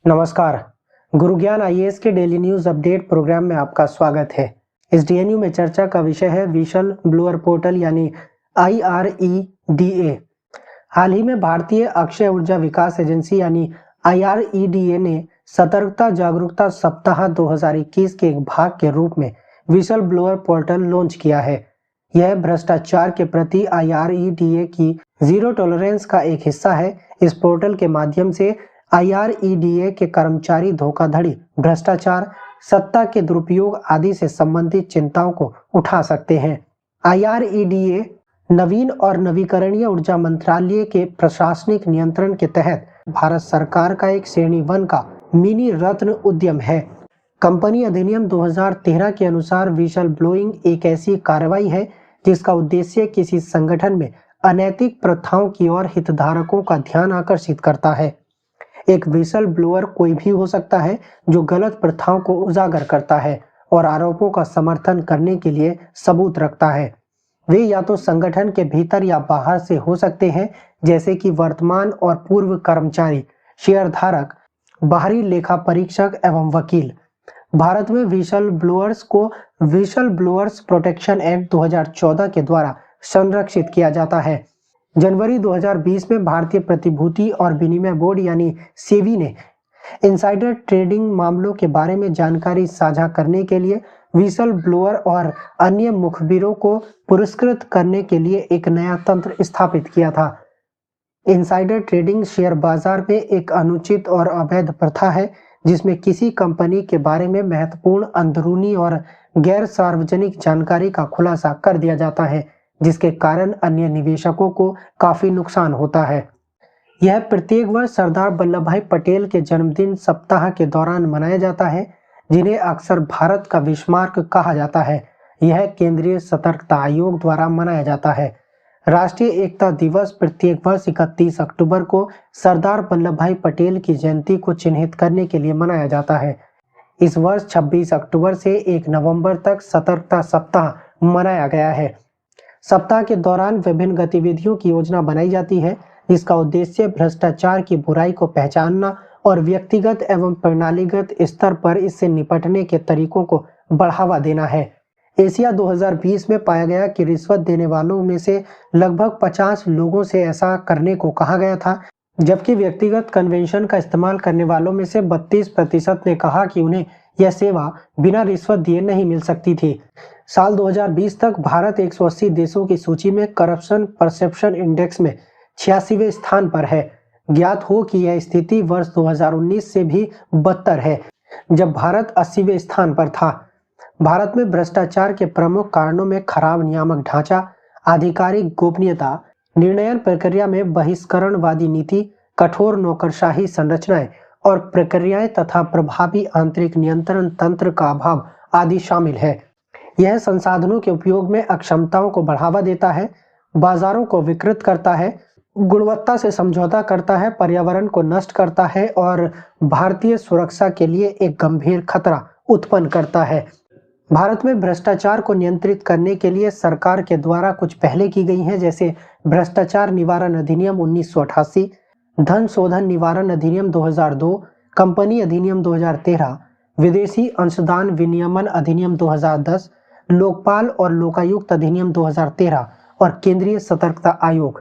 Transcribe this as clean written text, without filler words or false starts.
नमस्कार। गुरु ज्ञान आईएएस के डेली न्यूज अपडेट प्रोग्राम में आपका स्वागत है। इस डीएनयू में चर्चा का विषय है विशल ब्लोअर पोर्टल यानी IREDA। हाल ही में भारतीय अक्षय ऊर्जा विकास एजेंसी यानी IREDA ने सतर्कता जागरूकता सप्ताह 2021 के एक भाग के रूप में विशल ब्लोअर पोर्टल लॉन्च किया है। यह भ्रष्टाचार के प्रति IREDA की जीरो टॉलरेंस का एक हिस्सा है। इस पोर्टल के माध्यम से IREDA के कर्मचारी धोखाधड़ी, भ्रष्टाचार, सत्ता के दुरुपयोग आदि से संबंधित चिंताओं को उठा सकते हैं। IREDA नवीन और नवीकरणीय ऊर्जा मंत्रालय के प्रशासनिक नियंत्रण के तहत भारत सरकार का एक श्रेणी 1 का मिनी रत्न उद्यम है। कंपनी अधिनियम 2013 के अनुसार विशल ब्लोइंग एक ऐसी कार्रवाई है जिसका उद्देश्य किसी संगठन में अनैतिक प्रथाओं की ओर हितधारकों का ध्यान आकर्षित करता है। एक विशल ब्लोअर कोई भी हो सकता है जो गलत प्रथाओं को उजागर करता है और आरोपों का समर्थन करने के लिए सबूत रखता है। वे या तो संगठन के भीतर या बाहर से हो सकते हैं, जैसे कि वर्तमान और पूर्व कर्मचारी, शेयरधारक, बाहरी लेखा परीक्षक एवं वकील। भारत में विशल ब्लोअर्स को विशल ब्लोअर्स प्रोटेक्शन एक्ट 2014 के द्वारा संरक्षित किया जाता है। जनवरी 2020 में भारतीय प्रतिभूति और विनिमय बोर्ड यानी सेबी ने इनसाइडर ट्रेडिंग मामलों के बारे में जानकारी साझा करने के लिए विशल ब्लोअर और अन्य मुखबिरों को पुरस्कृत करने के लिए एक नया तंत्र स्थापित किया था। इनसाइडर ट्रेडिंग शेयर बाजार में एक अनुचित और अवैध प्रथा है जिसमें किसी कंपनी के बारे में महत्वपूर्ण अंदरूनी और गैर सार्वजनिक जानकारी का खुलासा कर दिया जाता है, जिसके कारण अन्य निवेशकों को काफी नुकसान होता है। यह प्रत्येक वर्ष सरदार वल्लभ भाई पटेल के जन्मदिन सप्ताह के दौरान मनाया जाता है, जिन्हें अक्सर भारत का बिस्मार्क कहा जाता है। यह केंद्रीय सतर्कता आयोग द्वारा मनाया जाता है। राष्ट्रीय एकता दिवस प्रत्येक वर्ष 31 अक्टूबर को सरदार वल्लभ भाई पटेल की जयंती को चिन्हित करने के लिए मनाया जाता है। इस वर्ष 26 अक्टूबर से 1 नवंबर तक सतर्कता सप्ताह मनाया गया है। सप्ताह के दौरान विभिन्न गतिविधियों की योजना बनाई जाती है, जिसका उद्देश्य भ्रष्टाचार की बुराई को पहचानना और व्यक्तिगत एवं प्रणालीगत स्तर पर इससे निपटने के तरीकों को बढ़ावा देना है। एशिया 2020 में पाया गया कि रिश्वत देने वालों में से लगभग 50 लोगों से ऐसा करने को कहा गया था, जबकि व्यक्तिगत कन्वेंशन का इस्तेमाल करने वालों में से 32% ने कहा कि उन्हें यह सेवा बिना रिश्वत दिए नहीं मिल सकती थी। साल 2020 तक भारत 180 देशों की सूची में करप्शन परसेप्शन इंडेक्स में 86वें स्थान पर है। ज्ञात हो कि यह स्थिति वर्ष 2019 से भी बदतर है, जब भारत 80वें स्थान पर था। भारत में भ्रष्टाचार के प्रमुख कारणों में खराब नियामक ढांचा, आधिकारिक गोपनीयता, निर्णयन प्रक्रिया में बहिष्करणवादी नीति, कठोर नौकरशाही संरचनाएं और प्रक्रियाएं तथा प्रभावी आंतरिक नियंत्रण तंत्र का अभाव आदि शामिल है। यह संसाधनों के उपयोग में अक्षमताओं को बढ़ावा देता है, बाजारों को विकृत करता है, गुणवत्ता से समझौता करता है, पर्यावरण को नष्ट करता है और भारतीय सुरक्षा के लिए एक गंभीर खतरा उत्पन्न करता है। भारत में भ्रष्टाचार को नियंत्रित करने के लिए सरकार के द्वारा कुछ पहले की गई हैं, जैसे भ्रष्टाचार निवारण अधिनियम 1988, धन शोधन निवारण अधिनियम 2002, कंपनी अधिनियम 2013, विदेशी अंशदान विनियमन अधिनियम 2010, लोकपाल और लोकायुक्त अधिनियम 2013 और केंद्रीय सतर्कता आयोग।